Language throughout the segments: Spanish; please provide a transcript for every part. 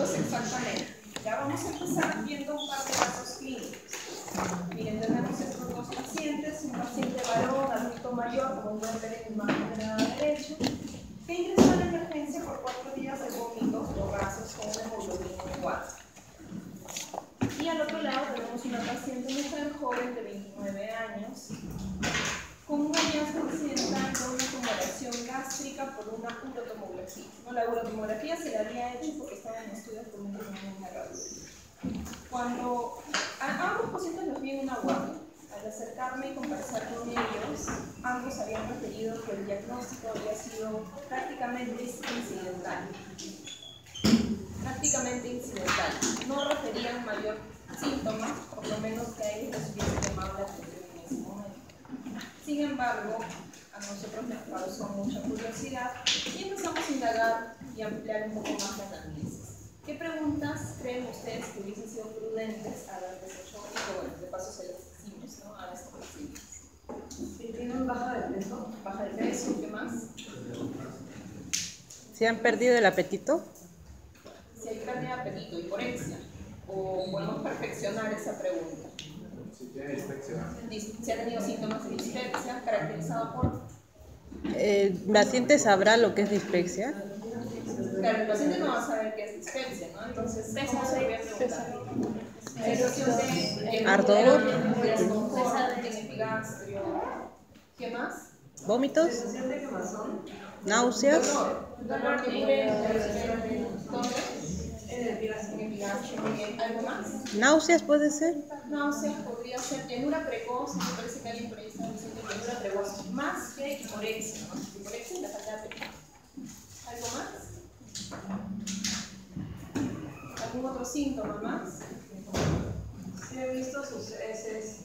minutos, exactamente. Ya vamos a empezar viendo un par de casos clínicos. Miren, tenemos estos dos pacientes, un paciente varón, adulto mayor, como pueden ver en la imagen de lado derecho, que ingresó a la emergencia por 4 días de vómitos o gases con una hemoglobina 4. Y al otro lado tenemos una paciente mujer joven de 29 años, con un hallazgo incidental de una tumoración gástrica por una urotomografía. ¿No? La urotomografía se la había hecho porque estaba en estudios con una herradura. Cuando a ambos pacientes los vi en una guardia, al acercarme y conversar con ellos, ambos habían referido que el diagnóstico había sido prácticamente incidental. No referían mayor síntomas, por lo menos que a ellos les hubiese llamado la atención en ese momento. Sin embargo, a nosotros nos causó mucha curiosidad y empezamos a indagar y ampliar un poco más la análisis. ¿Qué preguntas creen ustedes que hubiesen sido prudentes al haber hecho? Y bueno, de paso se les decimos, ¿no? A estos pacientes. Si tienen baja de peso, ¿qué más? ¿Se han perdido el apetito? Si hay pérdida de apetito, hiporexia, o podemos perfeccionar esa pregunta. Si tiene dispepsia. Si ha tenido síntomas de dispepsia, caracterizado por... ¿El paciente sabrá lo que es dispepsia? Claro, el paciente no va a saber qué es dispepsia, ¿no? Entonces, ¿cómo se debe preguntar? Sensación de ardor, desconfort, en epigastrio. ¿Qué más? vómitos, Sensación de quemazón. náuseas, Dolor de en epigastrio. Muy bien. ¿Algo más? náuseas puede ser. Náuseas podría ser llenura precoz, me parece que alguien por ahí está diciendo llenura precoz, más que hiporexia, ¿no? Hiporexia es la falta de apetito. ¿Algo más? ¿Algún otro síntoma más? Sí, he visto sus heces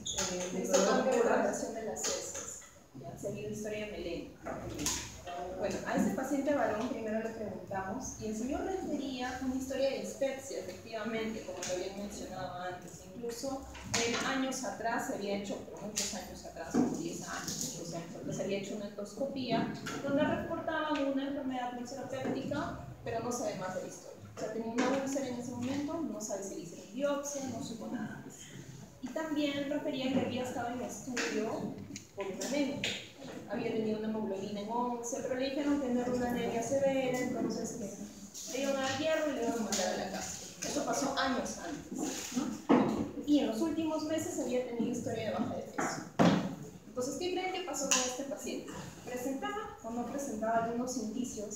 de configuración de las heces. Ya, seguido historia de Melén. Bueno, a ese paciente varón primero le preguntamos y el señor refería una historia de dispepsia, efectivamente, como lo habían mencionado antes. Incluso años atrás se había hecho, por muchos años atrás, como 10 años, muchos años atrás, se había hecho una endoscopía donde reportaban una enfermedad ulcerapéptica, pero no sabe más de la historia. O sea, tenía una úlcera en ese momento, no sabe si le hicieron biopsia, no supo nada más. Y también refería que había estado en estudio por una anemia. Había tenido una hemoglobina en 11, pero le dijeron tener una anemia severa, entonces le iban a dar hierro y le iban a mandar a la casa. Eso pasó años antes, ¿no? Y en los últimos meses había tenido historia de baja de peso. Entonces, ¿qué creen que pasó con este paciente? ¿Presentaba o no presentaba algunos indicios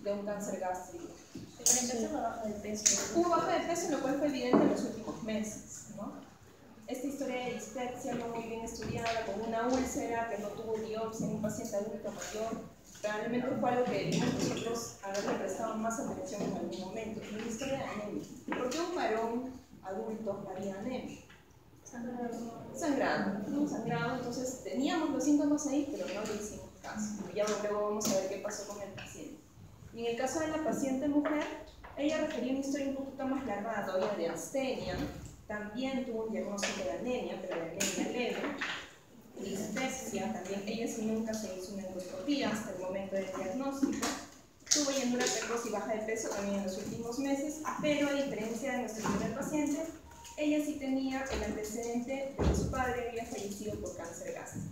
de un cáncer gástrico? Diferenciación de baja de peso. Hubo baja de peso, lo cual fue evidente en los últimos meses, ¿no? Esta historia de dispepsia no muy bien estudiada, con una úlcera que no tuvo biopsia en un paciente adulto mayor, realmente fue algo que debimos nosotros haberle prestado más atención en algún momento. Es una historia de anemia. ¿Por qué un varón adulto haría anemia? Sangrado, entonces teníamos los síntomas ahí, pero no le hicimos caso. Ya luego vamos a ver qué pasó con el paciente. Y en el caso de la paciente mujer, ella refería una historia un poquito más larga todavía de astenia. También tuvo un diagnóstico de anemia, pero de anemia leve. Dispepsia, también ella sí nunca se hizo una endoscopía hasta el momento del diagnóstico. Tuvo llenura precoz y baja de peso también en los últimos meses, pero a diferencia de nuestro primer paciente, ella sí tenía el antecedente de que su padre había fallecido por cáncer gástrico.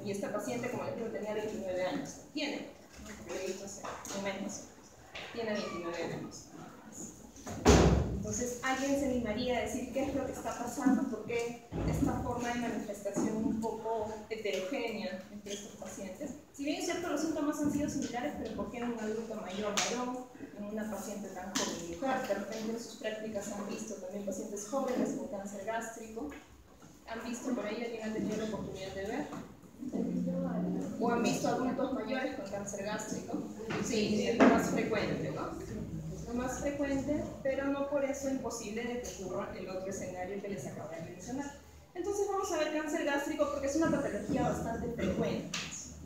Y esta paciente, como les digo, tenía 29 años. Tiene, porque lo he visto hace momentos, tiene 29 años. Entonces, ¿alguien se animaría a decir qué es lo que está pasando? ¿Por qué esta forma de manifestación un poco heterogénea entre estos pacientes? Si bien es cierto, los síntomas han sido similares, pero ¿por qué en un adulto mayor varón, en una paciente tan joven mujer? De repente en sus prácticas han visto también pacientes jóvenes con cáncer gástrico. ¿Han visto por ahí, alguien ha tenido la oportunidad de ver? ¿O han visto adultos mayores con cáncer gástrico? Sí, es lo más frecuente, ¿no? Más frecuente, pero no por eso imposible de que ocurra el otro escenario que les acabo de mencionar. Entonces vamos a ver cáncer gástrico porque es una patología bastante frecuente,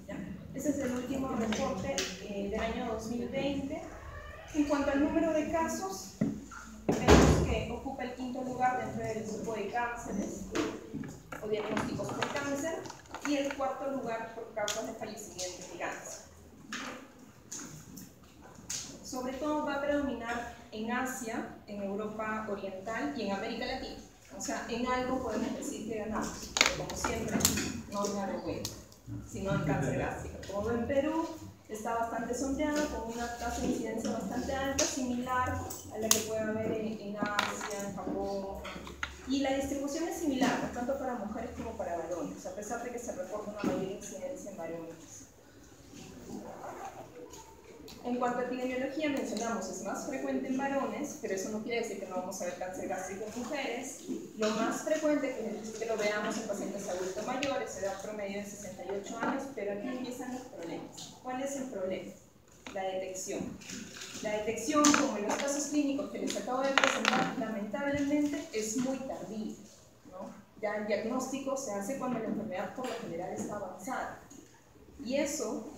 ¿ya? Ese es el último reporte del año 2020. En cuanto al número de casos, vemos que ocupa el 5º lugar dentro del grupo de cánceres o diagnósticos de cáncer y el 4º lugar por causas de fallecimiento de cáncer. Sobre todo va a predominar en Asia, en Europa Oriental y en América Latina. O sea, en algo podemos decir que ganamos, pero como siempre, no en algo bueno, sino en cáncer gástrico. Como en Perú, está bastante sombreado, con una tasa de incidencia bastante alta, similar a la que puede haber en Asia, en Japón. Y la distribución es similar, tanto para mujeres como para varones, a pesar de que se reporta una mayor incidencia en varones. En cuanto a epidemiología, mencionamos, es más frecuente en varones, pero eso no quiere decir que no vamos a ver cáncer gástrico en mujeres. Lo más frecuente es que lo veamos en pacientes adultos mayores, edad promedio de 68 años, pero aquí empiezan los problemas. ¿Cuál es el problema? La detección. La detección, como en los casos clínicos que les acabo de presentar, lamentablemente es muy tardía, ¿no? Ya el diagnóstico se hace cuando la enfermedad por lo general está avanzada. Y eso,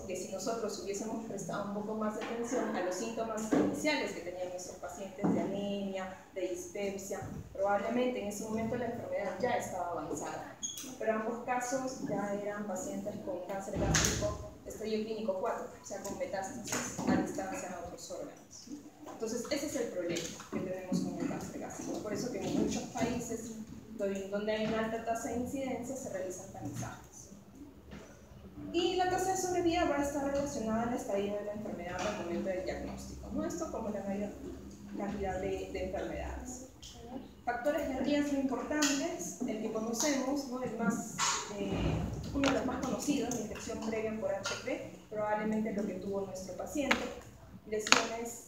que si nosotros hubiésemos prestado un poco más de atención a los síntomas iniciales que tenían nuestros pacientes de anemia, de dispepsia, probablemente en ese momento la enfermedad ya estaba avanzada. Pero ambos casos ya eran pacientes con cáncer gástrico estadio clínico 4, o sea, con metástasis a distancia a otros órganos. Entonces, ese es el problema que tenemos con el cáncer gástrico. Por eso que en muchos países donde hay una alta tasa de incidencia se realizan tamizajes. Y la tasa de sobrevida va a estar relacionada al estadio de la enfermedad al momento del diagnóstico, ¿no? Esto como la mayor cantidad de enfermedades. Factores de riesgo importantes, el que conocemos, ¿no? Uno de los más conocidos, la infección previa por HP, probablemente lo que tuvo nuestro paciente, lesiones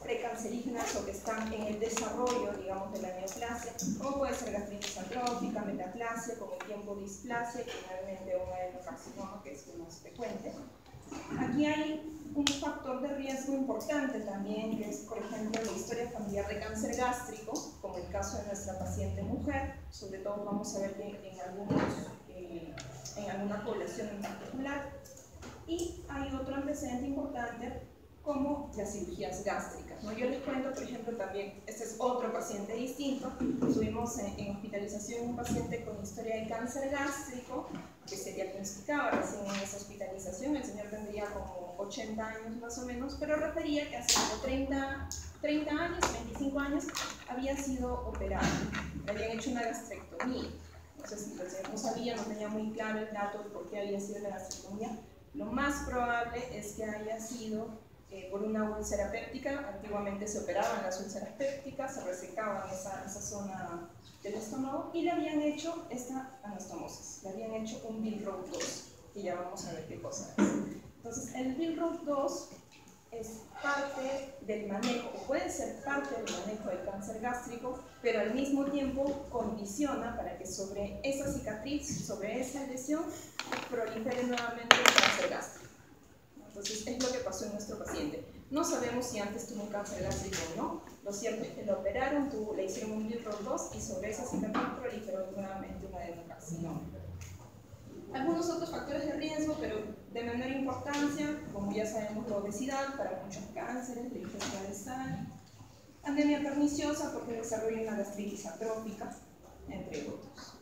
precancerígenas o que están en el desarrollo, digamos, de la neoplasia, como puede ser gastritis atrófica, metaplasia, con el tiempo displasia y finalmente un adenocarcinoma, que es lo más frecuente. Aquí hay un factor de riesgo importante también, que es, por ejemplo, la historia familiar de cáncer gástrico, como el caso de nuestra paciente mujer, sobre todo vamos a ver que en alguna población en particular. Y hay otro antecedente importante, como las cirugías gástricas, ¿no? Yo les cuento, por ejemplo, también, este es otro paciente distinto. Tuvimos en hospitalización un paciente con historia de cáncer gástrico que se diagnosticaba recién en esa hospitalización. El señor tendría como 80 años más o menos, pero refería que hace como 30 años, 25 años, había sido operado. Le habían hecho una gastrectomía. Entonces, no sabía, no tenía muy claro el dato de por qué había sido la gastrectomía. Lo más probable es que haya sido por una úlcera péptica. Antiguamente se operaban las úlceras pépticas, se resecaban esa zona del estómago y le habían hecho esta anastomosis, le habían hecho un Billroth 2, que ya vamos a ver qué cosa es. Entonces, el Billroth 2 es parte del manejo, o puede ser parte del manejo del cáncer gástrico, pero al mismo tiempo condiciona para que sobre esa cicatriz, sobre esa lesión, prolifere nuevamente el cáncer gástrico. Entonces, es lo que pasó en nuestro paciente. No sabemos si antes tuvo un cáncer gástrico o no. Lo cierto es que lo operaron, le hicieron un Billroth 2 y sobre esa cicatriz proliferó nuevamente un adenocarcinoma. Algunos otros factores de riesgo, pero de menor importancia, como ya sabemos, la obesidad para muchos cánceres, la ingesta de sal, anemia perniciosa porque desarrolla una gastritis atrófica, entre otros.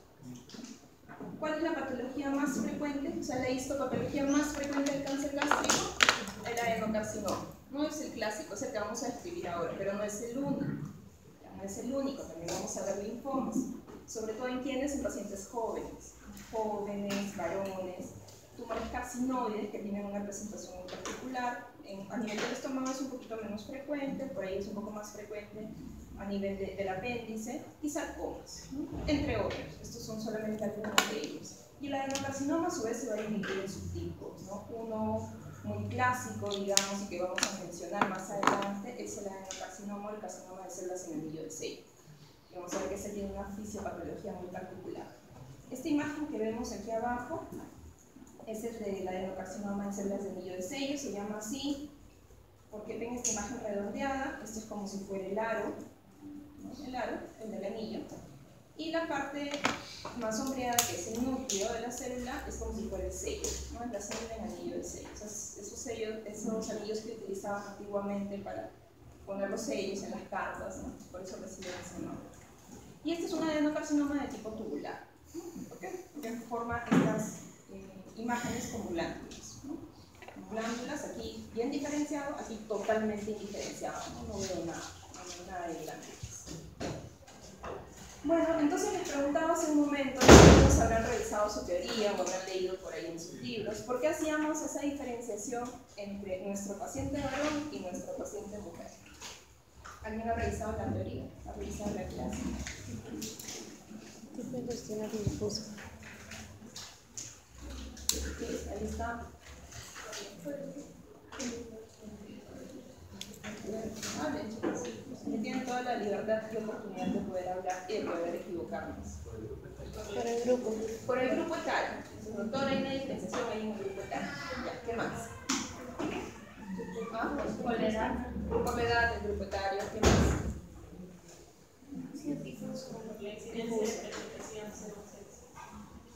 ¿Cuál es la patología más frecuente? O sea, la histopatología más frecuente del cáncer gástrico, el adenocarcinoma. No es el clásico, es el que vamos a describir ahora, pero no es el único. No es el único, también vamos a ver linfomas, sobre todo en quienes, en pacientes jóvenes, varones, tumores carcinoides que tienen una presentación muy particular. A nivel del estómago es un poquito menos frecuente, por ahí es un poco más frecuente a nivel del apéndice, y sarcomas, ¿no? Entre otros. Estos son solamente algunos de ellos. Y el adenocarcinoma a su vez se va a dividir en subtipos, ¿no? Uno muy clásico, digamos, y que vamos a mencionar más adelante, es el adenocarcinoma, el carcinoma de células en anillo de sello. Y vamos a ver que ese tiene una fisiopatología muy particular. Esta imagen que vemos aquí abajo es el del adenocarcinoma de células de anillo de sello, se llama así porque ven esta imagen redondeada. Esto es como si fuera el aro, ¿no? El del anillo, y la parte más sombreada, que es el núcleo de la célula, es como si fuera el sello, ¿no? La célula en anillo de sello. Esos anillos que utilizaban antiguamente para poner los sellos en las cartas, ¿no? Por eso reciben ese nombre. Y este es un adenocarcinoma de tipo tubular, ¿no? ¿Okay? Que forma estas imágenes como glándulas, ¿no? glándulas, aquí bien diferenciado, aquí totalmente indiferenciado, no veo nada de glándulas. Bueno, entonces les preguntaba hace un momento, todos habrán revisado su teoría o habrán leído por ahí en sus libros, ¿por qué hacíamos esa diferenciación entre nuestro paciente varón y nuestro paciente mujer? ¿Alguien ha revisado la teoría? ¿Ha revisado la clase? Tipo intestinal difuso. Sí, ahí está. Hablen, chicos. Que tienen toda la libertad y oportunidad de poder hablar y de poder equivocarnos. Por el grupo. Por el grupo etario. Doctor, hay una diferenciación ahí en el grupo etario. Ya, ¿qué más? ¿Ah? Por la edad. Por la edad del grupo etario. ¿Qué más?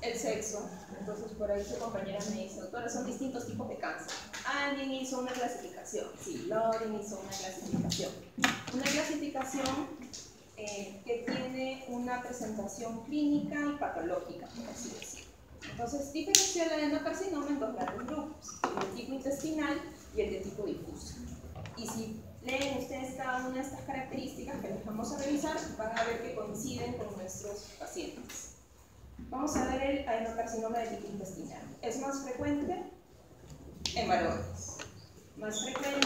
El sexo. Entonces por ahí su compañera me dice, doctora, son distintos tipos de cáncer. Alguien hizo una clasificación. Sí, Loren hizo una clasificación. Una clasificación que tiene una presentación clínica y patológica, por así decirlo. Entonces diferenció el adenocarcinoma en dos grandes grupos, el de tipo intestinal y el de tipo difuso. Y si leen ustedes cada una de estas características que les vamos a revisar, van a ver que coinciden con nuestros pacientes. Vamos a ver el adenocarcinoma de tipo intestinal. Es más frecuente en varones, más frecuente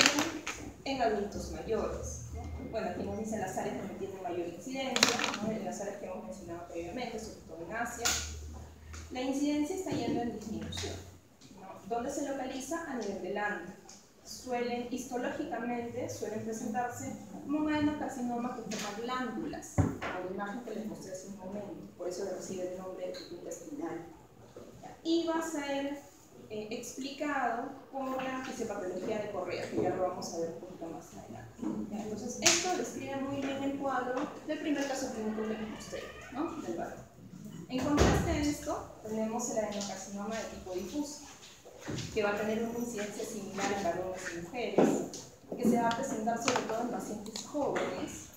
en adultos mayores, ¿no? Bueno, aquí nos dicen las áreas donde tienen mayor incidencia, ¿no? En las áreas que hemos mencionado previamente, sobre todo en Asia. La incidencia está yendo en disminución, ¿no? ¿Dónde se localiza? A nivel del ano. Histológicamente suelen presentarse como un adenocarcinoma que forma glándulas, como la imagen que les mostré hace un momento, por eso recibe el nombre de tipo intestinal. Y va a ser explicado por la fisiopatología de Correa, que ya lo vamos a ver un poquito más adelante. Entonces, esto describe muy bien el cuadro del primer caso clínico que les mostré, ¿no? Del varón. En contraste a esto, tenemos el adenocarcinoma de tipo difuso, que va a tener una incidencia similar en varones y mujeres, que se va a presentar sobre todo en pacientes jóvenes,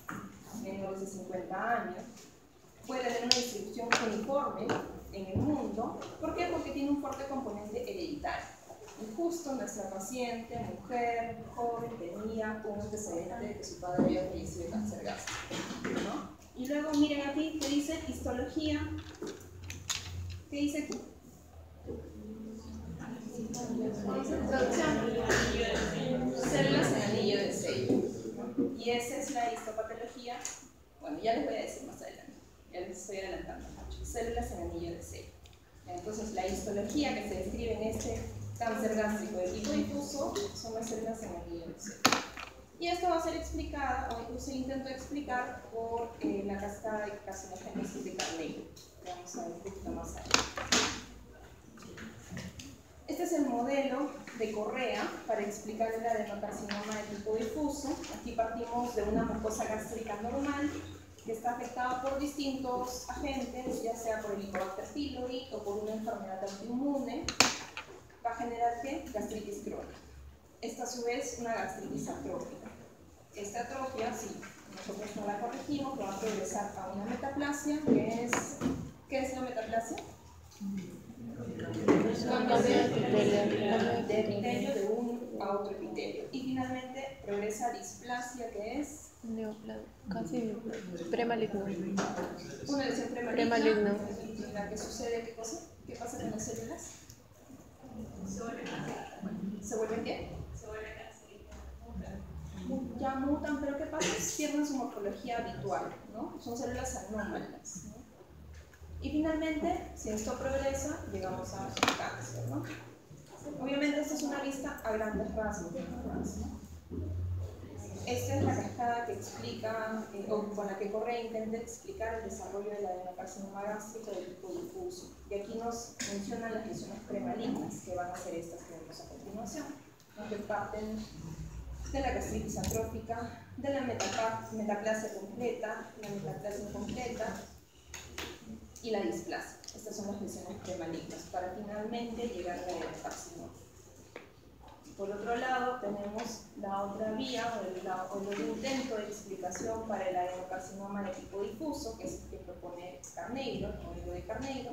menores de 50 años, puede tener una distribución uniforme en el mundo. ¿Por qué? Porque tiene un fuerte componente hereditario. Y justo nuestra paciente, mujer, joven, tenía un antecedente de que su padre había fallecido de cáncer gástrico, ¿no? Y luego miren aquí que dice histología. ¿Qué dice aquí? Introducción. Células en anillo de sello. Y esa es la histopatología. Bueno, ya les voy a decir más adelante. Ya les estoy adelantando mucho. Células en anillo de sello. Entonces, la histología que se describe en este cáncer gástrico de tipo difuso son las células en anillo de sello. Y esto va a ser explicada, o incluso intento explicar, por la cascada de carcinogénesis de Carneiro. Vamos a ver un poquito más adelante. Este es el modelo de Correa para explicar el adenocarcinoma de tipo difuso. Aquí partimos de una mucosa gástrica normal que está afectada por distintos agentes, ya sea por el Helicobacter pylori o por una enfermedad autoinmune. Va a generar ¿qué? Gastritis crónica. Esta a su vez una gastritis atrófica. Esta atrofia, si nosotros no la corregimos, va a progresar a una metaplasia, ¿qué es la metaplasia? Cambio de epitelio de un a otro epitelio. Y finalmente progresa a displasia, que es Casi premaligno. una lesión premaligna. ¿En la que sucede qué cosa? ¿Qué pasa con las células? ¿Se vuelven qué? Ya mutan, pero ¿qué pasa? Pierden su morfología habitual, ¿no? Son células anómalas, ¿no? Y finalmente, si esto progresa, llegamos a cáncer, ¿no? Obviamente esta es una vista a grandes rasgos, ¿no? Esta es la cascada que explica, o con la que Correa intenta explicar el desarrollo del adenocarcinoma gástrico de tipo difuso. Y aquí nos mencionan las lesiones premalignas, que van a ser estas que vemos a continuación, ¿no? Que parten de la gastritis atrófica, de la metaplasia completa, la metaplasia incompleta y la displasia. Estas son las lesiones premalignas para finalmente llegar al adenocarcinoma. Por otro lado, tenemos la otra vía o el intento de explicación para el adenocarcinoma de tipo difuso, que es el que propone Carneiro, el modelo de Carneiro,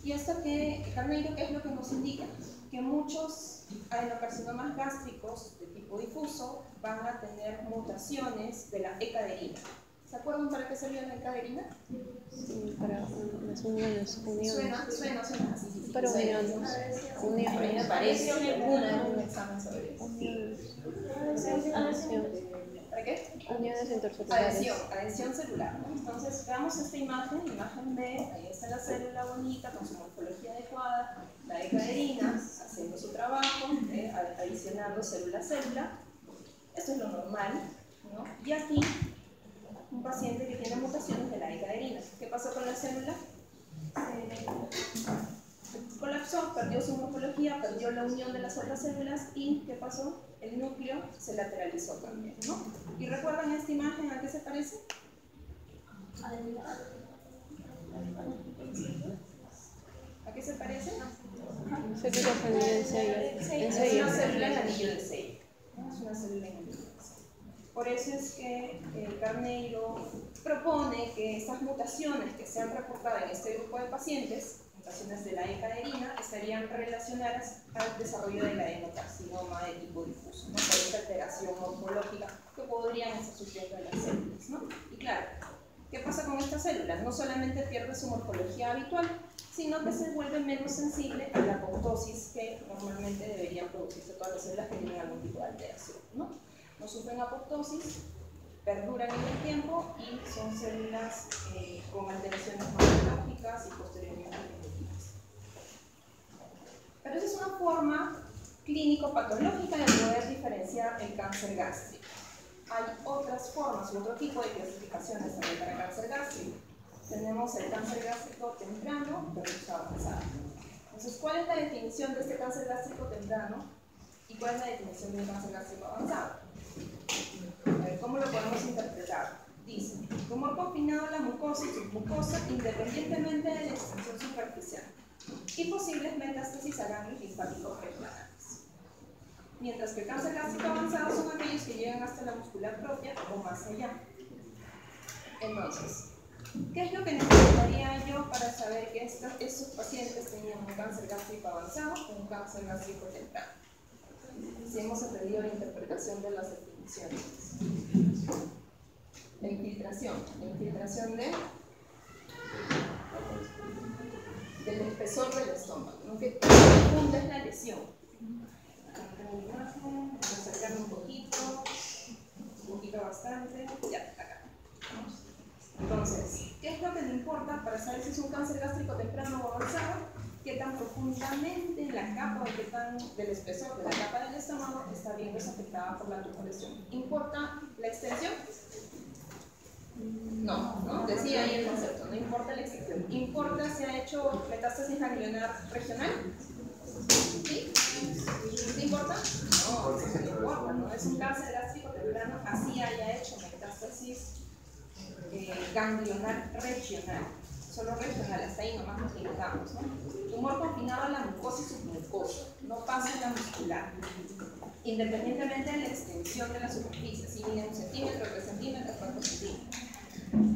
Y esto que, Carneiro, ¿qué es lo que nos indica? Que muchos adenocarcinomas gástricos de tipo difuso van a tener mutaciones de la E-caderina. ¿Se acuerdan para qué servía la E-caderina? Sí, para las uniones. Suena así. Para uniones. A mí me parece un examen sobre eso. Adhesión. ¿Para qué? Uniones intercelulares. Adhesión celular, ¿no? Entonces veamos esta imagen B, ahí está la célula bonita con su morfología adecuada, la E-caderina haciendo su trabajo, adicionando célula a célula. Esto es lo normal, ¿no? Y aquí un paciente que tiene mutaciones de la E-caderina. ¿Qué pasó con la célula? Colapsó, perdió su morfología, perdió la unión de las otras células y ¿qué pasó? El núcleo se lateralizó también, ¿no? ¿Y recuerdan esta imagen a qué se parece? ¿A qué se parece? Células en sello. Es una célula en anillo de sello. Es una célula en anillo de sello. Por eso es que Carneiro propone que estas mutaciones que se han reportado en este grupo de pacientes, mutaciones de la E-caderina, estarían relacionadas al desarrollo del adenocarcinoma de tipo difuso, ¿no? Por esta alteración morfológica que podrían estar sufriendo de las células, ¿no? Y claro, ¿qué pasa con estas células? No solamente pierde su morfología habitual, sino que se vuelve menos sensible a la apoptosis que normalmente deberían producirse todas las células que tienen algún tipo de alteración, ¿no? No sufren apoptosis, perduran en el tiempo y son células con alteraciones morfológicas y posteriormente genéticas. Pero esa es una forma clínico-patológica de poder diferenciar el cáncer gástrico. Hay otras formas, otro tipo de clasificaciones también para cáncer gástrico. Tenemos el cáncer gástrico temprano versus avanzado. Entonces, ¿cuál es la definición de este cáncer gástrico temprano y cuál es la definición de un cáncer gástrico avanzado? A ver, ¿cómo lo podemos interpretar? Dice, tumor confinado a la mucosa y submucosa independientemente de la extensión superficial y posibles metástasis a ganglios linfáticos regionales. Mientras que el cáncer gástrico avanzado son aquellos que llegan hasta la muscular propia o más allá. Entonces, ¿qué es lo que necesitaría yo para saber que estos pacientes tenían un cáncer gástrico avanzado o un cáncer gástrico temprano? Si hemos aprendido la interpretación de las definiciones. La infiltración del espesor del estómago, ¿no? Que profunda es la lesión. Vamos a acercarme un poquito bastante, ya, acá. Vamos. Entonces, ¿qué es lo que me importa para saber si es un cáncer gástrico temprano o avanzado? Qué tan profundamente la capa del espesor de la capa del estómago está bien desafectada por la tumoración. ¿Importa la extensión? No, decía ahí el concepto, no importa la extensión. ¿Importa si ha hecho metástasis ganglionar regional? ¿Sí? ¿Sí importa? No, no importa, no es un cáncer gástrico temprano, así haya hecho metástasis ganglionar regional. Solo regional, hasta ahí nomás nos limitamos, ¿no? Tumor confinado a la mucosa y submucosa, no pasa en la muscular, independientemente de la extensión de la superficie, si mide 1 centímetro, 3 centímetros, 4 centímetros,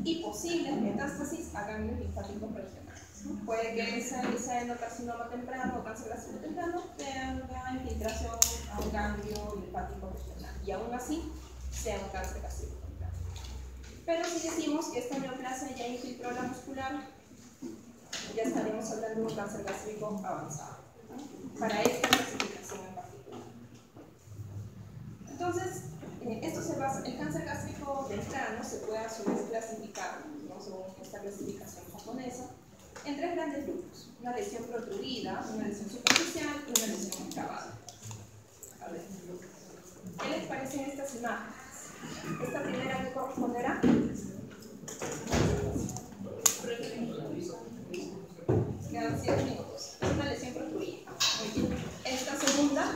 y posibles metástasis a ganglios linfáticos regionales, ¿no? Puede que ese adenocarcinoma temprano o cáncer gástrico temprano tenga infiltración a un ganglio linfático regional, y aún así sea un cáncer gástrico temprano. Pero si decimos que esta neoplasia ya infiltró la muscular, ya estaríamos hablando de un cáncer gástrico avanzado, ¿no? Para esta clasificación en particular. Entonces, esto se basa, el cáncer gástrico temprano se puede a su vez clasificar, ¿no? Según esta clasificación japonesa, en 3 grandes grupos: una lesión protruida, una lesión superficial y una lesión excavada. A ver, ¿qué les parecen estas imágenes? Esta primera que corresponderá. Quedan 7 minutos. Es una lesión protruida. Muy bien. Esta segunda.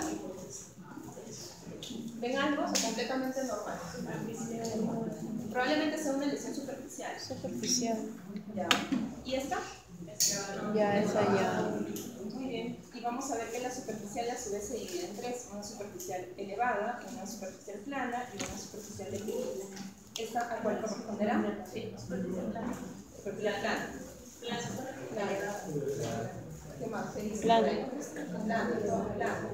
¿Ven algo? O sea, completamente normal. Probablemente sea una lesión superficial. Superficial. Ya. ¿Y esta? Ya, esa ya. Muy bien. Y vamos a ver que la superficial a su vez se divide en 3. Una superficial elevada, una superficial plana y una superficial definida. ¿Esta a cuál corresponderá? Sí, superficial plana. Superficial plana. Plana. ¿Qué más? ¿Qué dice? Plano. Plano.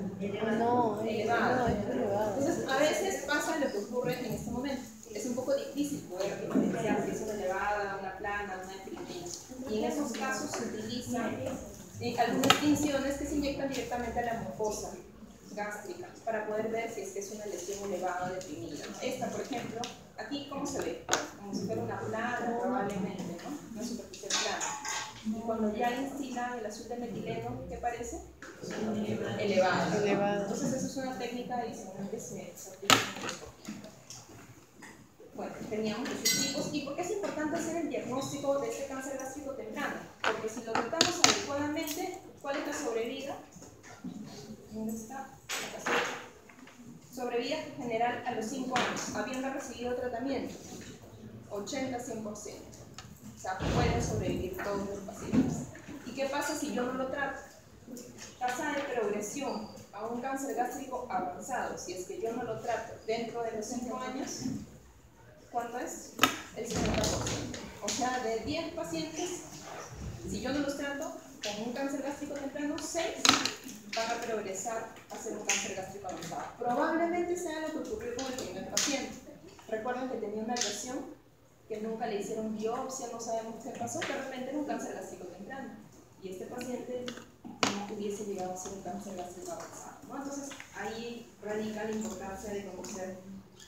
No, Elevado. es elevado. Entonces, a veces pasa lo que ocurre en este momento. Es un poco difícil poder diferenciar si es una elevada, una plana, una deprimida. Y en esos casos se utilizan algunas tinciones que se inyectan directamente a la mucosa gástrica para poder ver si es que es una lesión elevada o deprimida. Esta, por ejemplo, aquí, ¿cómo se ve? Como si fuera una plana, probablemente, ¿no? Una superficie plana. Y cuando ya instila el azul de metileno, ¿qué parece? Elevado. Entonces, esa es una técnica adicional que se aplica en endoscopía. Bueno, teníamos esos tipos. ¿Y por qué es importante hacer el diagnóstico de este cáncer gástrico temprano? Porque si lo tratamos adecuadamente, ¿cuál es la sobrevida? ¿Dónde está? Acá está. Sobrevida general a los 5 años, habiendo recibido tratamiento. 80-100%. O sea, pueden sobrevivir todos los pacientes. ¿Y qué pasa si yo no lo trato? Tasa de progresión a un cáncer gástrico avanzado, si es que yo no lo trato dentro de los 5 años, ¿cuánto es? El 50%. O sea, de 10 pacientes, si yo no los trato con un cáncer gástrico temprano, 6 van a progresar a ser un cáncer gástrico avanzado. Probablemente sea lo que ocurrió con el primer paciente. Recuerden que tenía una lesión que nunca le hicieron biopsia, no sabemos qué pasó, de repente era un cáncer gástrico temprano. Y este paciente no hubiese llegado a ser un cáncer gástrico avanzado, ¿no? Entonces, ahí radica la importancia de conocer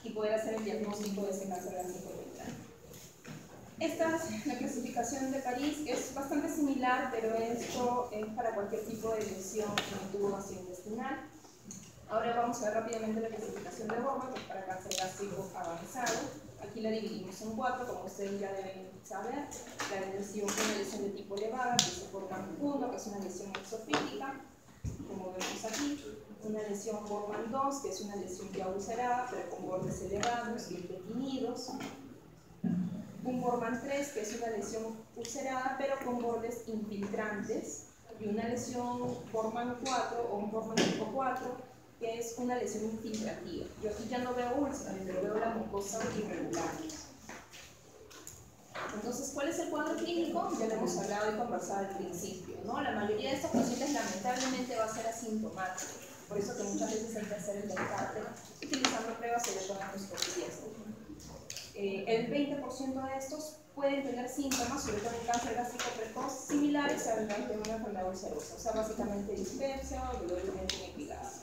y poder hacer el diagnóstico de ese cáncer gástrico temprano. Esta es la clasificación de París, es bastante similar, pero esto es para cualquier tipo de lesión en el tubo gastrointestinal. Ahora vamos a ver rápidamente la clasificación de Borman, que es para cáncer gástrico avanzado. Aquí la dividimos en 4, como ustedes ya deben saber. La lesión, una lesión de tipo elevada, que es Borman 1, que es una lesión exofílica, como vemos aquí. Una lesión Borman 2, que es una lesión ya ulcerada, pero con bordes elevados, bien definidos. Un Borman 3, que es una lesión ulcerada, pero con bordes infiltrantes. Y una lesión Borman 4 o un Borman tipo 4, que es una lesión infiltrativa. Yo aquí ya no veo úlceras, pero veo la mucosa irregular. Entonces, ¿cuál es el cuadro clínico? Ya lo hemos hablado y conversado al principio, ¿no? La mayoría de estos pacientes lamentablemente va a ser asintomático. Por eso que muchas veces hay que hacer el descarte utilizando pruebas electroendoscópicas. El 20% de estos pueden tener síntomas, sobre todo en cáncer gástrico precoz, similares a los de una enfermedad ulcerosa, o sea, básicamente dispepsia o dolor de vientre en epigasia.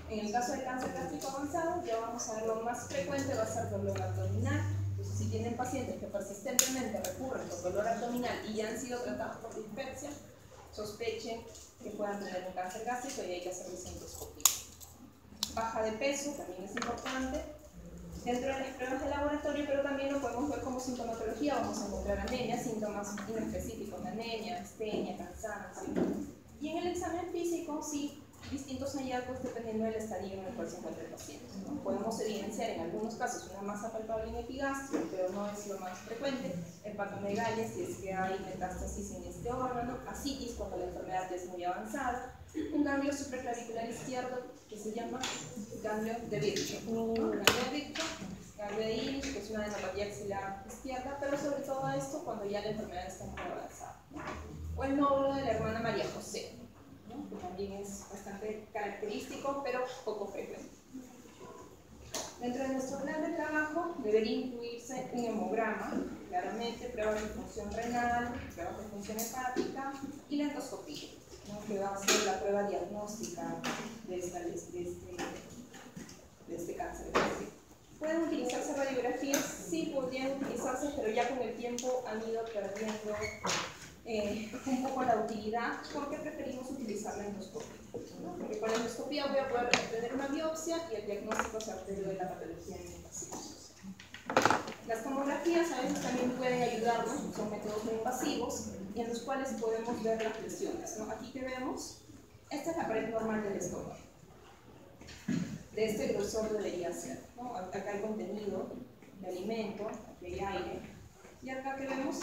En el caso de cáncer gástrico avanzado, ya vamos a ver lo más frecuente va a ser dolor abdominal. Entonces, si tienen pacientes que persistentemente recurren por dolor abdominal y ya han sido tratados por dispepsia, sospechen que puedan tener un cáncer gástrico y hay que hacerles endoscopia. Baja de peso también es importante dentro de las pruebas de laboratorio, pero también lo podemos ver como sintomatología. Vamos a encontrar anemia, síntomas inespecíficos de anemia, astenia, cansancio. Y en el examen físico, sí, distintos hallazgos dependiendo del estadio en el cual se encuentra el paciente, ¿no? Podemos evidenciar en algunos casos una masa palpable en epigastrio, pero no es lo más frecuente, hepatomegalia si es que hay metástasis en este órgano, ascitis cuando la enfermedad ya es muy avanzada, un ganglio supraclavicular izquierdo que se llama ganglio de Virchow, ¿no? Ganglio de Virchow, ganglio de Illich, que es una adenopatía axilar izquierda, pero sobre todo esto cuando ya la enfermedad está muy avanzada, ¿no? O el nódulo de la hermana María José, ¿no? Que también es bastante característico, pero poco frecuente. Dentro de nuestro plan de trabajo debería incluirse un hemograma, claramente, pruebas de función renal, pruebas de función hepática y la endoscopía, ¿no? Que va a ser la prueba diagnóstica de este cáncer gástrico. ¿Pueden utilizarse radiografías? Sí, podrían utilizarse, pero ya con el tiempo han ido perdiendo un poco la utilidad, porque preferimos utilizar la endoscopia, ¿no? Porque con la endoscopia voy a poder obtener una biopsia y el diagnóstico certero de la patología en el paciente. Las tomografías a veces también pueden ayudarnos, son métodos muy invasivos y en los cuales podemos ver las lesiones, ¿no? Aquí que vemos, esta es la pared normal del estómago. De este grosor debería ser, ¿no? Acá hay contenido de alimento, aquí hay aire, y acá que vemos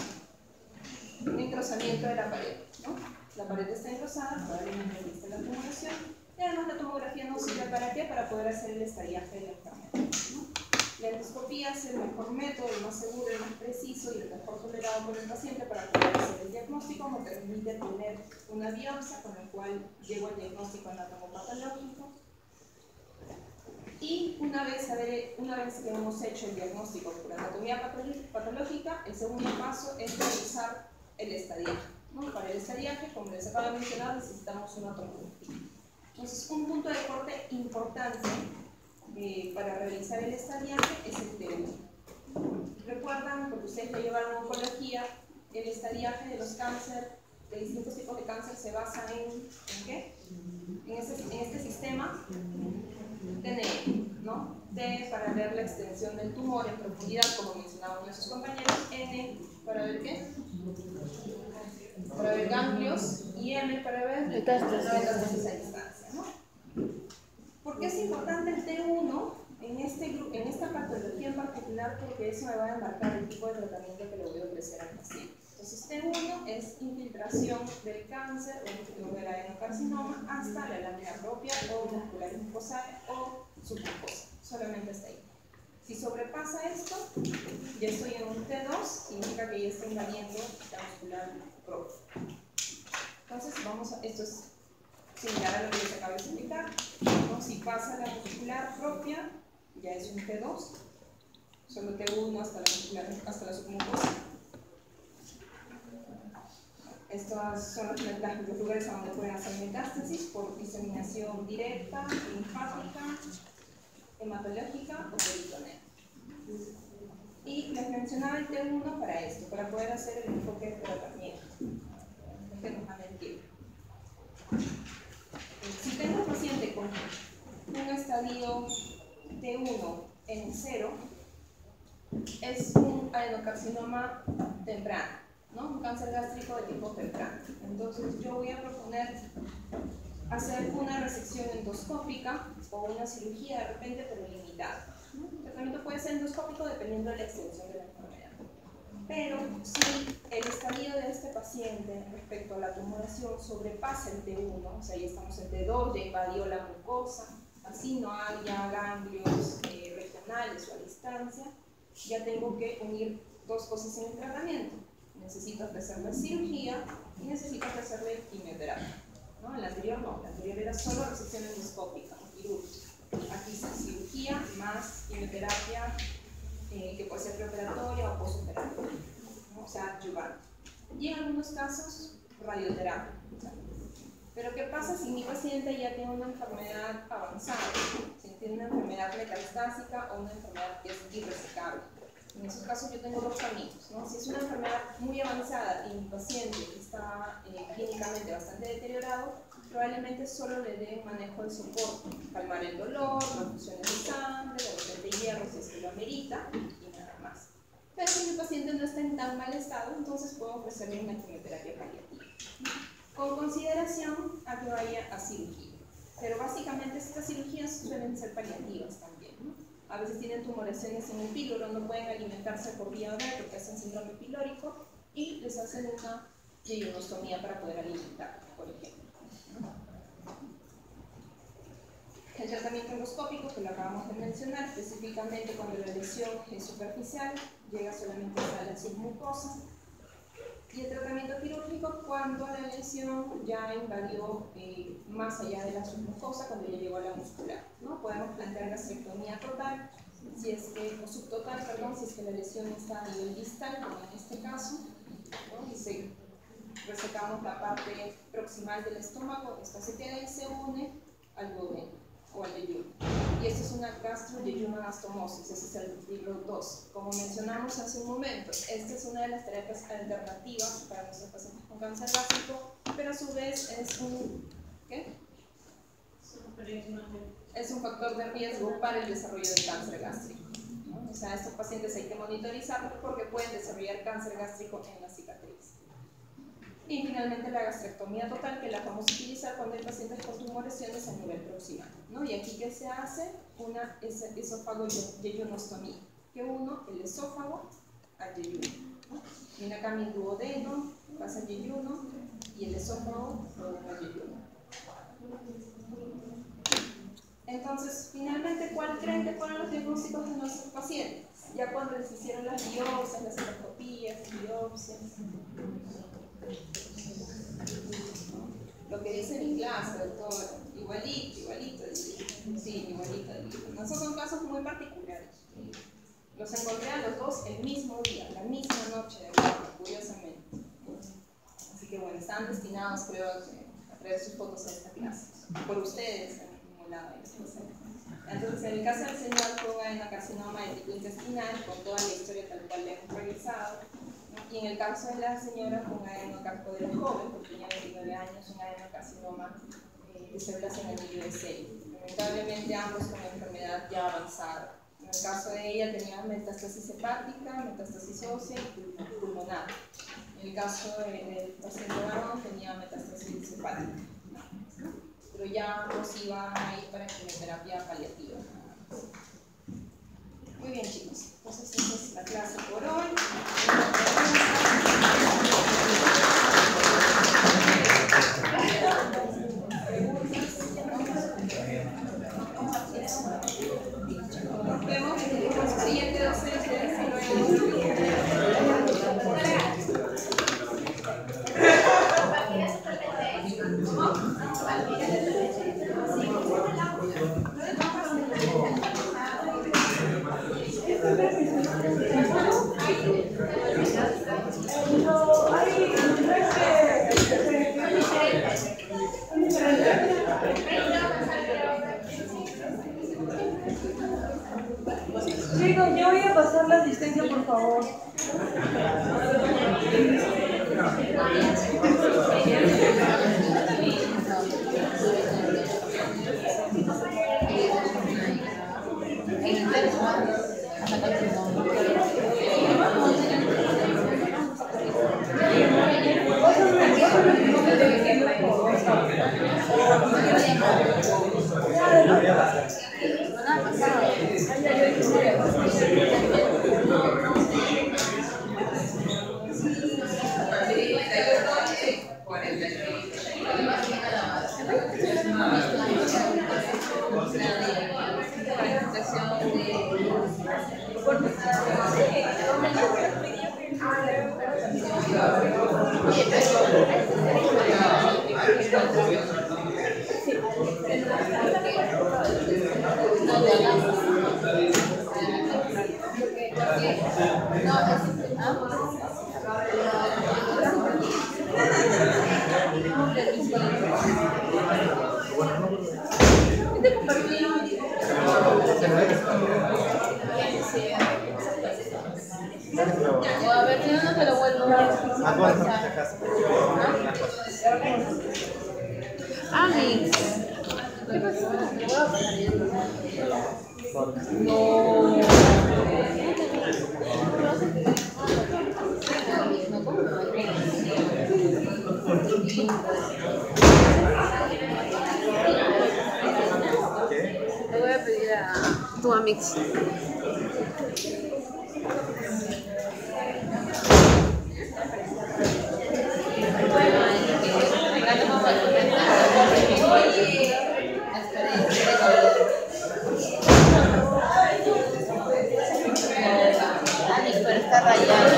un engrosamiento de la pared, ¿no? La pared está engrosada, probablemente existe la acumulación, y además la tomografía nos sirve para ¿qué? Para poder hacer el estadiaje de la enfermedad, ¿no? La endoscopía es el mejor método, el más seguro, el más preciso y el mejor tolerado por el paciente para poder hacer el diagnóstico. Me permite tener una biopsia con la cual llego al diagnóstico anatomopatológico. Y una vez que hemos hecho el diagnóstico por anatomía patológica, el segundo paso es realizar el estadiaje, ¿no? Para el estadiaje, como les acabo de mencionar, necesitamos una tomografía. Entonces, un punto de corte importante para realizar el estadiaje es el T1. Recuerdan, porque ustedes lo llevaron a oncología, el estadiaje de los cánceres, de distintos tipos de cáncer, se basa ¿en qué? En este sistema TNE, ¿no? T para ver la extensión del tumor en profundidad, como mencionaban nuestros compañeros, N para ver ¿qué? Para ver ganglios, y M para ver metástasis a distancia, ¿no? ¿Por qué es importante el T1 en esta patología en particular? Porque eso me va a marcar el tipo de tratamiento que le voy a ofrecer al paciente. Entonces, T1 es infiltración del cáncer o del adenocarcinoma hasta la lámina propia o muscular mucosa o submucosa, solamente hasta ahí. Si sobrepasa esto, ya estoy en un T2, significa que ya está invadiendo la muscular propia. Entonces, esto es similar a lo que les acabo de explicar, ¿no? Si pasa la muscular propia, ya es un T2, solo T1 hasta la submucosa. Estos son los lugares a donde pueden hacer metástasis por diseminación directa, linfática, hematológica o peritonea. Y les mencionaba el T1 para esto, para poder hacer el enfoque de tratamiento. Que nos va a mentir. Si tengo un paciente con un estadio T1 en 0, es un adenocarcinoma temprano, ¿no? Un cáncer gástrico de tipo temprano. Entonces yo voy a proponer hacer una resección endoscópica o una cirugía de repente, pero limitada, ¿no? El tratamiento puede ser endoscópico dependiendo de la extensión de la enfermedad. Pero si el estadio de este paciente respecto a la tumoración sobrepasa el T1, o sea, ya estamos en T2, ya invadió la mucosa, así no haya ganglios regionales o a distancia, ya tengo que unir dos cosas en el tratamiento. Necesito hacerle cirugía y necesito hacerle quimioterapia, ¿no? En la anterior no, la anterior era solo resección endoscópica, quirúrgica. Aquí sí, cirugía más quimioterapia, que puede ser preoperatoria o postoperatoria, ¿no? O sea, adyuvante. Y en algunos casos, radioterapia. Pero ¿qué pasa si mi paciente ya tiene una enfermedad avanzada? Si tiene una enfermedad metastásica o una enfermedad que es irresecable. En esos casos yo tengo dos caminos, ¿no? Si es una enfermedad muy avanzada y mi paciente está clínicamente bastante deteriorado, probablemente solo le dé un manejo de soporte, calmar el dolor, transfusiones de sangre, de repente hierro si es que lo amerita y nada más. Pero si mi paciente no está en tan mal estado, entonces puedo ofrecerle una quimioterapia paliativa, con consideración a que vaya a cirugía. Pero básicamente estas cirugías suelen ser paliativas también, ¿no? A veces tienen tumoraciones en el píloro, no pueden alimentarse por vía oral porque hacen síndrome pilórico y les hacen una yeyonostomía para poder alimentar, por ejemplo. El tratamiento endoscópico, que lo acabamos de mencionar, específicamente cuando la lesión es superficial, llega solamente hasta la submucosa. Y el tratamiento quirúrgico cuando la lesión ya invadió más allá de la submucosa, cuando ya llegó a la muscular, ¿no? Podemos plantear gastrectomía total, o subtotal, perdón, si es que la lesión está a nivel distal, como en este caso, ¿no? Y resecamos la parte proximal del estómago, esta se queda y se une al duodeno o al yeyuno. Y esto es una gastro-yeyunoanastomosis, ese es el libro 2. Como mencionamos hace un momento, esta es una de las terapias alternativas para nuestros pacientes con cáncer gástrico, pero a su vez es un factor de riesgo para el desarrollo de cáncer gástrico, ¿no? O sea, estos pacientes hay que monitorizarlos porque pueden desarrollar cáncer gástrico en la cicatriz. Y finalmente la gastrectomía total, que la vamos a utilizar cuando hay pacientes con tumoraciones a nivel proximal, ¿no? Y aquí que se hace una esófago-yeyonostomía, que uno el esófago al yeyuno, ¿no? Viene acá mi duodeno, pasa al yeyuno y el esófago al yeyuno. Entonces, finalmente, ¿cuál creen que fueron los diagnósticos de nuestros pacientes? Ya cuando les hicieron las biopsias, las endoscopías, biopsias. Lo que dice mi clase, doctora, igualito, sí, igualito. No, esos son casos muy particulares. Los encontré a los dos el mismo día, la misma noche de guardia, curiosamente. Así que bueno, están destinados, creo, a traer sus fotos a esta clase, por ustedes en el mismo lado. Entonces, en el caso del señor fue un adenocarcinoma de tipo intestinal, con toda la historia tal cual le hemos revisado. Y en el caso de la señora fue un adenocarcinoma de la joven, porque tenía 29 años, un adenocarcinoma de células en el medio de sello. Lamentablemente ambos con enfermedad ya avanzada. En el caso de ella tenía metástasis hepática, metástasis ósea y pulmonar. En el caso del paciente varón tenía metástasis hepática. Pero ya ambos iban a ir para quimioterapia paliativa. Muy bien, chicos. Entonces, esta es la clase por hoy. Nos vemos en el siguiente docente. Chicos, yo voy a pasar la asistencia, por favor. A ver, si no te lo vuelvo Amix. ¿Qué pasó? No. Le voy a pedir a tu Amix. Pero está rayado.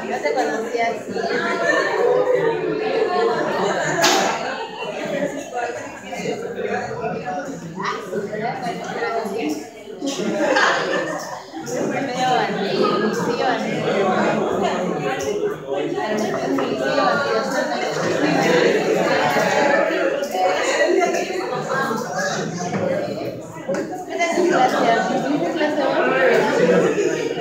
Yo te conocí así. Medio bandido, sí, Gracias.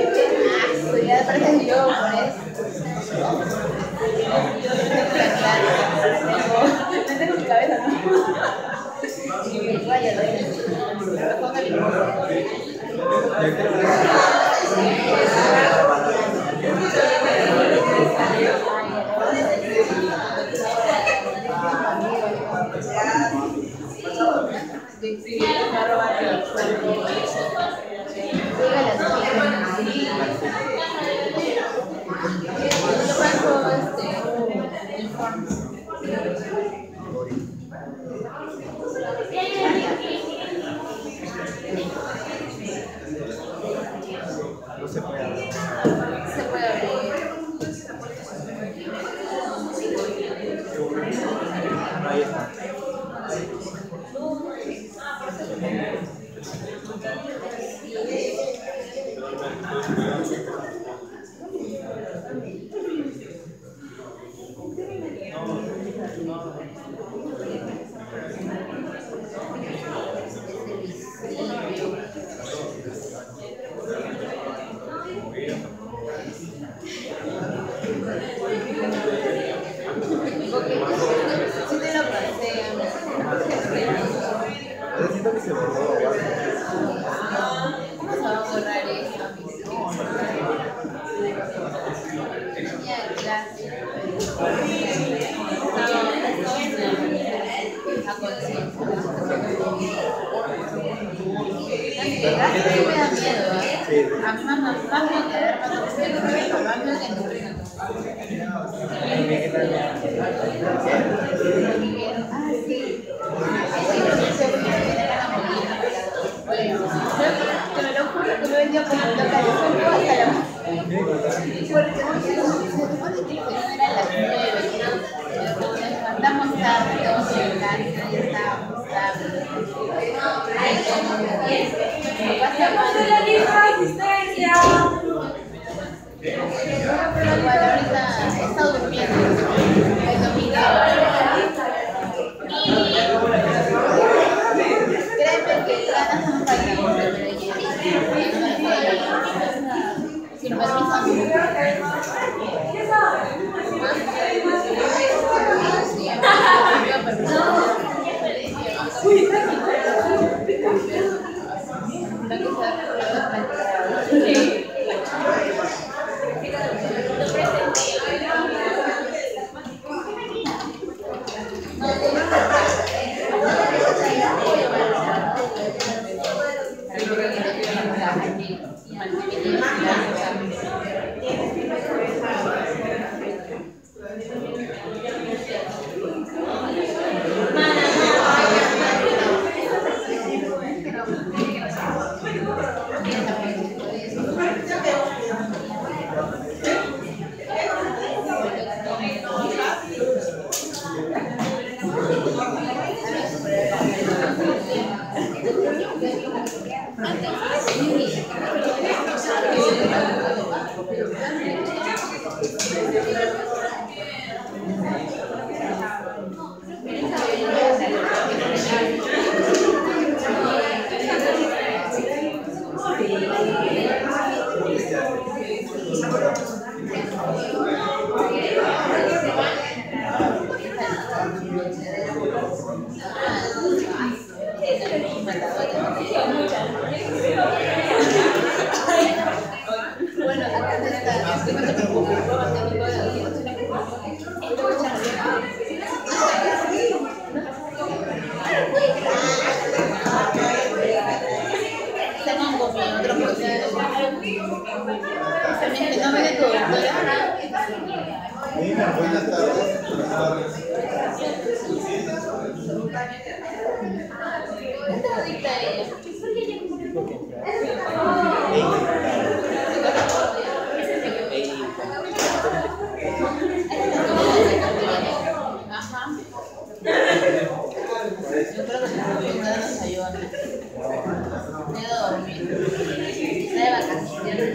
No se puede abrir. Se puede abrir. Ahí está. Si te lo pasean. Siento que se borró o algo. ¿Cómo se va a borrar eso? Ya, gracias. A conciencia. Me da miedo, ¿eh? A mí más miedo que ver más miedo que nunca. Ah, sí. Te me lo juro que me venía como loca de fuego hasta la porque se supone que el periodo era a las 9, pero como nos levantamos tarde, todos en casa, ya estábamos tarde. Ay, como pasa igual ahorita he estado durmiendo el domingo. Créeme que ganas no faltan, pero yo sin Bueno, acá está, no te preocupes, tengan como otro proceso. También que no me de tu doctora. Buenas tardes. ¿Cuánto adicta ella? Ajá. Yo creo que la comida nos ayuda. Me he dormido. Está de vacaciones.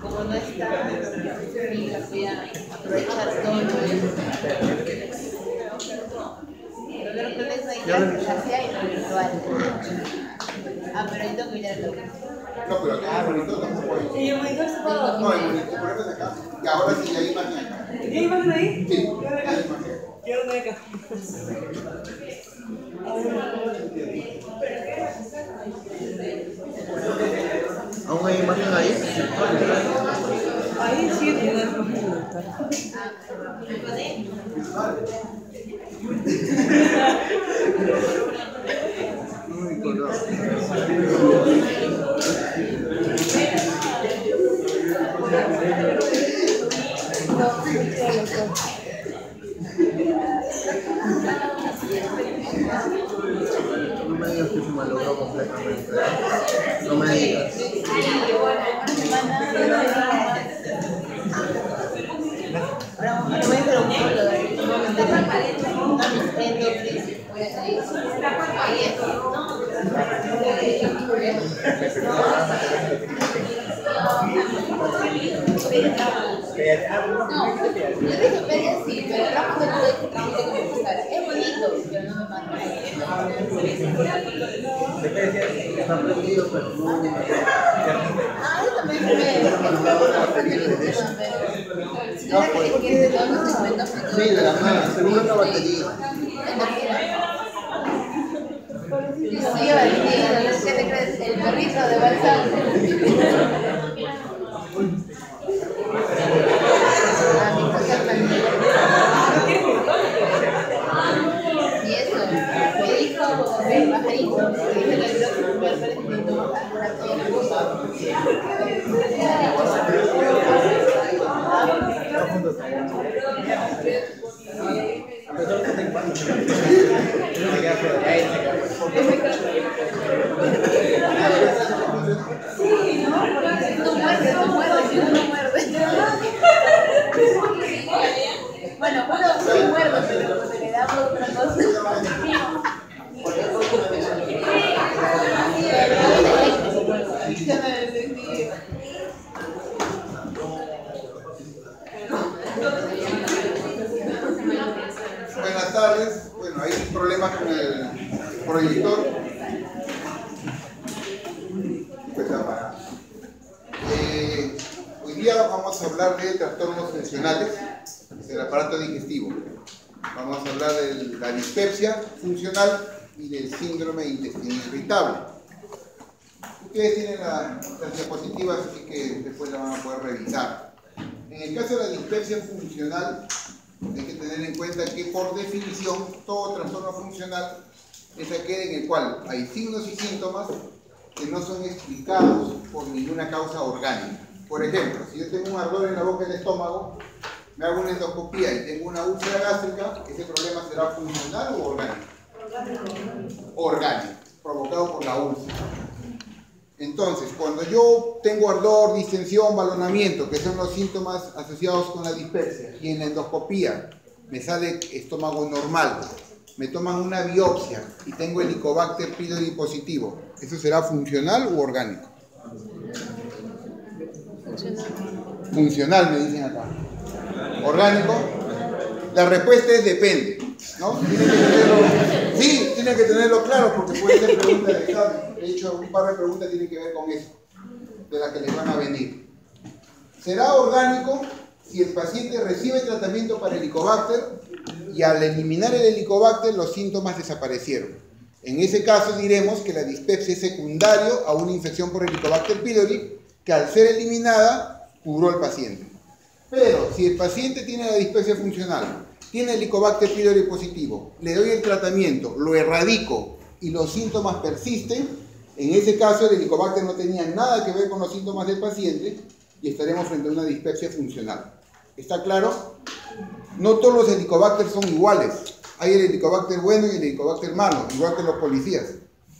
Como no está, voy a aprovechar todo lo que es ahí hacia y lo virtual. Ah, pero yo tengo que mirar lo que. No, pero acá el monitor tampoco hay. ¿Y el monitor se puede? No, el monitor por ejemplo es acá. Y ahora sí hay imagen acá. ¿Y hay imagen ahí? Sí, hay imagen. Quiero ver acá. ¿Aún hay imagen ahí? Ahí sí tiene una imagen. Uy, color. No me digas que se malogró completamente. No me digas. Es bonito, pero no me mata. Está prendido, pero no. Ah, yo también Sí, de la nada, seguro una batería. Sí, batería, ¿qué te crees? El perrito de balsam. Y eso, me dijo el pajarito, que dice que el bloque necesito bajar toda la cosa. No muerde. Bueno, uno muerde, pero le damos otra cosa. Buenas tardes. Bueno, hay problemas con el proyector. Hoy día vamos a hablar de trastornos funcionales del aparato digestivo. Vamos a hablar de la dispepsia funcional y del síndrome de intestino irritable. Ustedes tienen las diapositivas, así que después la van a poder revisar. En el caso de la dispepsia funcional, hay que tener en cuenta que por definición todo trastorno funcional es aquel en el cual hay signos y síntomas que no son explicados por ninguna causa orgánica. Por ejemplo, si yo tengo un ardor en la boca del estómago, me hago una endoscopía y tengo una úlcera gástrica, ¿ese problema será funcional o orgánico? Orgánico, provocado por la úlcera. Entonces, cuando yo tengo ardor, distensión, balonamiento, que son los síntomas asociados con la dispepsia, y en la endoscopía me sale estómago normal, me toman una biopsia y tengo Helicobacter pylori positivo, ¿eso será funcional u orgánico? Funcional, me dicen acá. ¿Orgánico? La respuesta es depende, ¿no? Tienen que tenerlo claro porque puede ser pregunta de examen. De hecho, un par de preguntas tienen que ver con eso, de las que les van a venir. ¿Será orgánico si el paciente recibe tratamiento para Helicobacter y al eliminar el Helicobacter los síntomas desaparecieron? En ese caso diremos que la dispepsia es secundario a una infección por Helicobacter pylori que al ser eliminada curó al paciente. Pero si el paciente tiene la dispepsia funcional, tiene Helicobacter pylori positivo, le doy el tratamiento, lo erradico y los síntomas persisten, en ese caso el Helicobacter no tenía nada que ver con los síntomas del paciente y estaremos frente a una dispepsia funcional. ¿Está claro? No todos los Helicobacter son iguales. Hay el Helicobacter bueno y el Helicobacter malo, igual que los policías.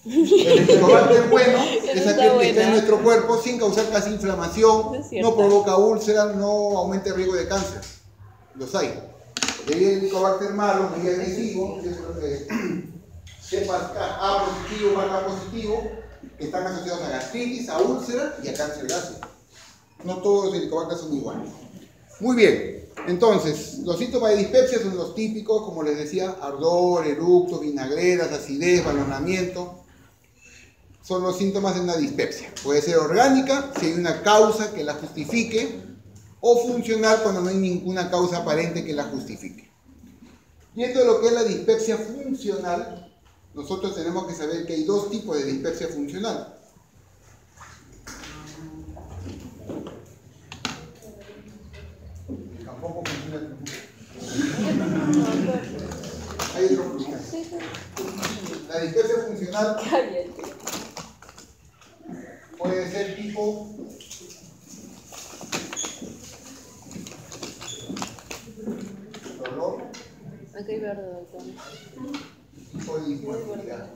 El helicobacter bueno es Esa aquel está que está en buena. nuestro cuerpo sin causar casi inflamación, Es cierto. no provoca úlceras, no aumenta el riesgo de cáncer. Los hay. El helicobacter malo, muy agresivo, es lo que cepas A positivo, A positivo, que están asociados a gastritis, a úlceras y a cáncer gástrico. No todos los helicobacter son iguales. Muy bien, entonces, los síntomas de dispepsia son los típicos, como les decía, ardor, eructos, vinagreras, acidez, balonamiento. Son los síntomas de una dispepsia. Puede ser orgánica, si hay una causa que la justifique, o funcional cuando no hay ninguna causa aparente que la justifique. Yendo a lo que es la dispepsia funcional, nosotros tenemos que saber que hay dos tipos de dispepsia funcional. Tampoco funciona el flujo. Hay otro flujo. La dispepsia funcional puede ser tipo dolor, Aquí hay verde, doctor. tipo de dismovilidad.